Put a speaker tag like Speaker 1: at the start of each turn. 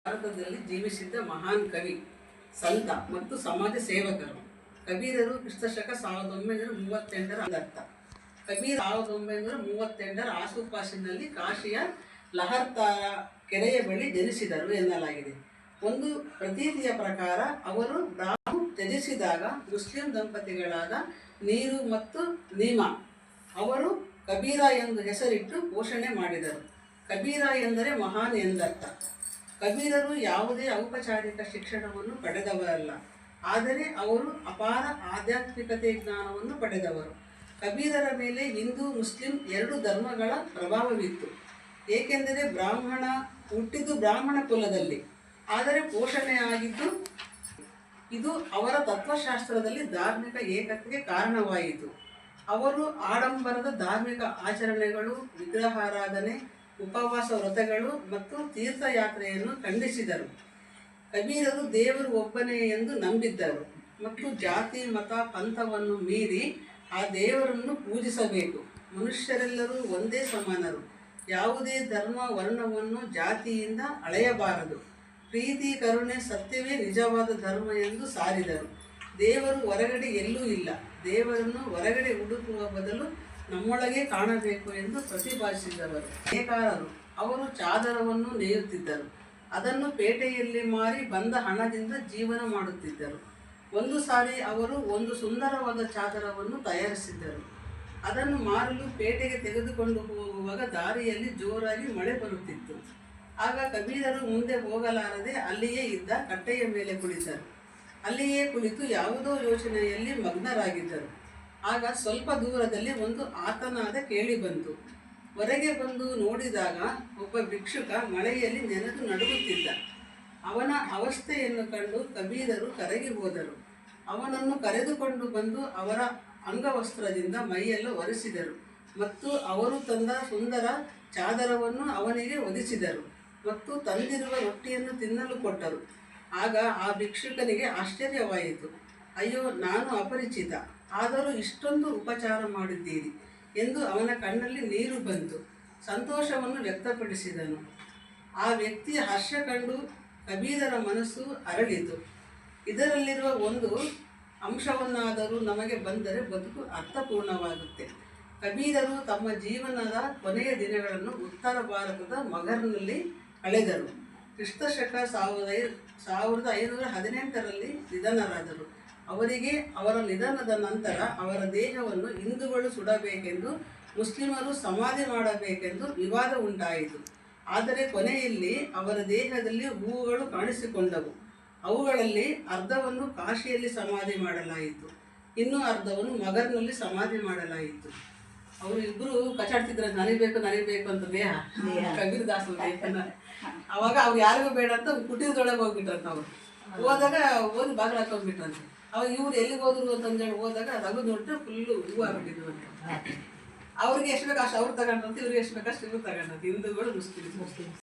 Speaker 1: ಭಾರತದಲ್ಲಿ ಜೀವಿಸಿದ್ದ ಮಹಾನ್ ಕವಿ, ಸಂತ ಮತ್ತು ಸಮಾಜ ಸೇವಕರು. ಕಬೀರರು ಕ್ರಿಸ್ತಶಕ 1938 ಅರ್ಥ. ಕಬೀರ್ 1938 ಆಸುಪಾಸಿನಲ್ಲಿ ಕಾಶಿಯ ಲಹರ್ತಾರ ಕೆರೆಯ ಬಳಿ ಜನಿಸಿದರು ಎನ್ನಲಾಗಿದೆ. ಒಂದು ಪ್ರತೀತಿಯ ಪ್ರಕಾರ ಅವರು ಬ್ರಾಹ್ಮಣ ತ್ಯಜಿಸಿದಾಗ ಮುಸ್ಲಿಂ ದಂಪತಿಗಳಾದ ನೀರು ಮತ್ತು ನೀಮಾ ಅವರು ಕಬೀರ ಎಂದು ಹೆಸರಿಟ್ಟು ಪೋಷಣೆ ಮಾಡಿದರು. ಕಬೀರ ಎಂದರೆ ಮಹಾನ್ ಎಂದರ್ಥ. ಕಬೀರರು ಯಾವುದೇ ಔಪಚಾರಿಕ ಶಿಕ್ಷಣವನ್ನು ಪಡೆದವರಲ್ಲ, ಆದರೆ ಅವರು ಅಪಾರ ಆಧ್ಯಾತ್ಮಿಕತೆ ಜ್ಞಾನವನ್ನು ಪಡೆದವರು. ಕಬೀರರ ಮೇಲೆ ಹಿಂದೂ ಮುಸ್ಲಿಂ ಎರಡು ಧರ್ಮಗಳ ಪ್ರಭಾವವಿತ್ತು. ಏಕೆಂದರೆ ಹುಟ್ಟಿದ್ದು ಬ್ರಾಹ್ಮಣ ಕುಲದಲ್ಲಿ, ಆದರೆ ಪೋಷಣೆಯಾಗಿದ್ದು ಇದು ಅವರ ತತ್ವಶಾಸ್ತ್ರದಲ್ಲಿ ಧಾರ್ಮಿಕ ಏಕತೆಗೆ ಕಾರಣವಾಯಿತು. ಅವರು ಆಡಂಬರದ ಧಾರ್ಮಿಕ ಆಚರಣೆಗಳು, ವಿಗ್ರಹಾರಾಧನೆ, ಉಪವಾಸ ವ್ರತಗಳು ಮತ್ತು ತೀರ್ಥಯಾತ್ರೆಯನ್ನು ಖಂಡಿಸಿದರು. ಕಬೀರರು ದೇವರು ಒಬ್ಬನೇ ಎಂದು ನಂಬಿದ್ದರು ಮತ್ತು ಜಾತಿ ಮತ ಪಂಥವನ್ನು ಮೀರಿ ಆ ದೇವರನ್ನು ಪೂಜಿಸಬೇಕು. ಮನುಷ್ಯರೆಲ್ಲರೂ ಒಂದೇ ಸಮಾನರು, ಯಾವುದೇ ಧರ್ಮ ವರ್ಣವನ್ನು ಜಾತಿಯಿಂದ ಅಳೆಯಬಾರದು. ಪ್ರೀತಿ ಕರುಣೆ ಸತ್ಯವೇ ನಿಜವಾದ ಧರ್ಮ ಎಂದು ಸಾರಿದರು. ದೇವರು ಹೊರಗಡೆ ಎಲ್ಲೂ ಇಲ್ಲ, ದೇವರನ್ನು ಹೊರಗಡೆ ಹುಡುಕುವ ಬದಲು ನಮ್ಮೊಳಗೆ ಕಾಣಬೇಕು ಎಂದು ಪ್ರತಿಪಾದಿಸಿದವರು. ನೇಕಾರರು ಅವರು ಚಾದರವನ್ನು ನೇಯುತ್ತಿದ್ದರು. ಅದನ್ನು ಪೇಟೆಯಲ್ಲಿ ಮಾರಿ ಬಂದ ಹಣದಿಂದ ಜೀವನ ಮಾಡುತ್ತಿದ್ದರು. ಒಂದು ಸಾರಿ ಅವರು ಒಂದು ಸುಂದರವಾದ ಚಾದರವನ್ನು ತಯಾರಿಸಿದ್ದರು. ಅದನ್ನು ಮಾರಲು ಪೇಟೆಗೆ ತೆಗೆದುಕೊಂಡು ಹೋಗುವಾಗ ದಾರಿಯಲ್ಲಿ ಜೋರಾಗಿ ಮಳೆ ಬರುತ್ತಿತ್ತು. ಆಗ ಕಬೀರರು ಮುಂದೆ ಹೋಗಲಾರದೆ ಅಲ್ಲಿಯೇ ಇದ್ದ ಕಟ್ಟೆಯ ಮೇಲೆ ಕುಳಿತರು. ಅಲ್ಲಿಯೇ ಕುಳಿತು ಯಾವುದೋ ಯೋಚನೆಯಲ್ಲಿ ಮಗ್ನರಾಗಿದ್ದರು. ಆಗ ಸ್ವಲ್ಪ ದೂರದಲ್ಲಿ ಒಂದು ಆತನಾದ ಕೇಳಿ ಬಂತು. ಹೊರಗೆ ಬಂದು ನೋಡಿದಾಗ ಒಬ್ಬ ಭಿಕ್ಷುಕ ಮಳೆಯಲ್ಲಿ ನೆನೆದು ನಡುಗುತ್ತಿದ್ದ. ಅವನ ಅವಸ್ಥೆಯನ್ನು ಕಂಡು ಕಬೀರರು ಕರಗಿ ಹೋದರು. ಅವನನ್ನು ಕರೆದುಕೊಂಡು ಬಂದು ಅವರ ಅಂಗವಸ್ತ್ರದಿಂದ ಮೈಯೆಲ್ಲ ಒರೆಸಿದರು ಮತ್ತು ಅವರು ತಂದ ಸುಂದರ ಚಾದರವನ್ನು ಅವನಿಗೆ ಒದಿಸಿದರು ಮತ್ತು ತಂದಿರುವ ರೊಟ್ಟಿಯನ್ನು ತಿನ್ನಲು ಕೊಟ್ಟರು. ಆಗ ಆ ಭಿಕ್ಷುಕನಿಗೆ ಆಶ್ಚರ್ಯವಾಯಿತು. ಅಯ್ಯೋ, ನಾನು ಅಪರಿಚಿತ, ಆದರೂ ಇಷ್ಟೊಂದು ಉಪಚಾರ ಮಾಡಿದ್ದೀರಿ ಎಂದು ಅವನ ಕಣ್ಣಲ್ಲಿ ನೀರು ಬಂತು. ಸಂತೋಷವನ್ನು ವ್ಯಕ್ತಪಡಿಸಿದನು. ಆ ವ್ಯಕ್ತಿಯ ಹರ್ಷ ಕಂಡು ಕಬೀರರ ಮನಸ್ಸು ಅರಳಿತು. ಇದರಲ್ಲಿರುವ ಒಂದು ಅಂಶವನ್ನಾದರೂ ನಮಗೆ ಬಂದರೆ ಬದುಕು ಅರ್ಥಪೂರ್ಣವಾಗುತ್ತೆ. ಕಬೀರರು ತಮ್ಮ ಜೀವನದ ಕೊನೆಯ ದಿನಗಳನ್ನು ಉತ್ತರ ಭಾರತದ ಮಗರ್ನಲ್ಲಿ ಕಳೆದರು. ಕ್ರಿಸ್ತಶಕ 1518 ನಿಧನರಾದರು. ಅವರಿಗೆ ಅವರ ನಿಧನದ ನಂತರ ಅವರ ದೇಹವನ್ನು ಹಿಂದೂಗಳು ಸುಡಬೇಕೆಂದು, ಮುಸ್ಲಿಮರು ಸಮಾಧಿ ಮಾಡಬೇಕೆಂದು ವಿವಾದ ಉಂಟಾಯಿತು. ಆದರೆ ಕೊನೆಯಲ್ಲಿ ಅವರ ದೇಹದಲ್ಲಿ ಹೂವುಗಳು ಕಾಣಿಸಿಕೊಂಡವು. ಅವುಗಳಲ್ಲಿ ಅರ್ಧವನ್ನು ಕಾಶಿಯಲ್ಲಿ ಸಮಾಧಿ ಮಾಡಲಾಯಿತು, ಇನ್ನೂ ಅರ್ಧವನ್ನು ಮಗರ್ನಲ್ಲಿ ಸಮಾಧಿ ಮಾಡಲಾಯಿತು. ಅವರು ಇಬ್ಬರು ಕಚಾಡ್ತಿದ್ರು, ನನಗಬೇಕು ಅಂತ ದೇಹ ಕಬೀರ್ ದಾಸರ ದೇಹನ. ಅವಾಗ ಅವ್ರು ಯಾರಿಗೂ ಬೇಡ ಅಂತ ಕುಟೀರದೊಳಗೆ ಹೋಗ್ಬಿಟ್ರಂತ. ಅವರು ಹೋದಾಗ ಓದಿ ಬಾಗಿಲು ಹಾಕೊಂಡ್ಬಿಟ್ರಂತೆ. ಅವಾಗ ಇವ್ರು ಎಲ್ಲಿಗೆ ಹೋದ್ರು ಅಂತಂದೇಳಿ ಹೋದಾಗ ರಘು ನೋಡ್ರೆ ಫುಲ್ಲು ಹೂವು ಆಗ್ಬಿಟ್ಟಿದ್ರು ಅಂತ. ಅವ್ರಿಗೆ ಎಷ್ಟು ಬೇಕು ಅಷ್ಟು ಅವ್ರು ತಗೊಂಡ್ರಂತೆ, ಇವ್ರಿಗೆ ಎಷ್ಟು ಬೇಕು ಅಷ್ಟು ಇವ್ರು ತಗೊಂಡ್ರಂತೆ. ಹಿಂದೂಗಳು ಮುಸ್ಲಿಮ್ಸ್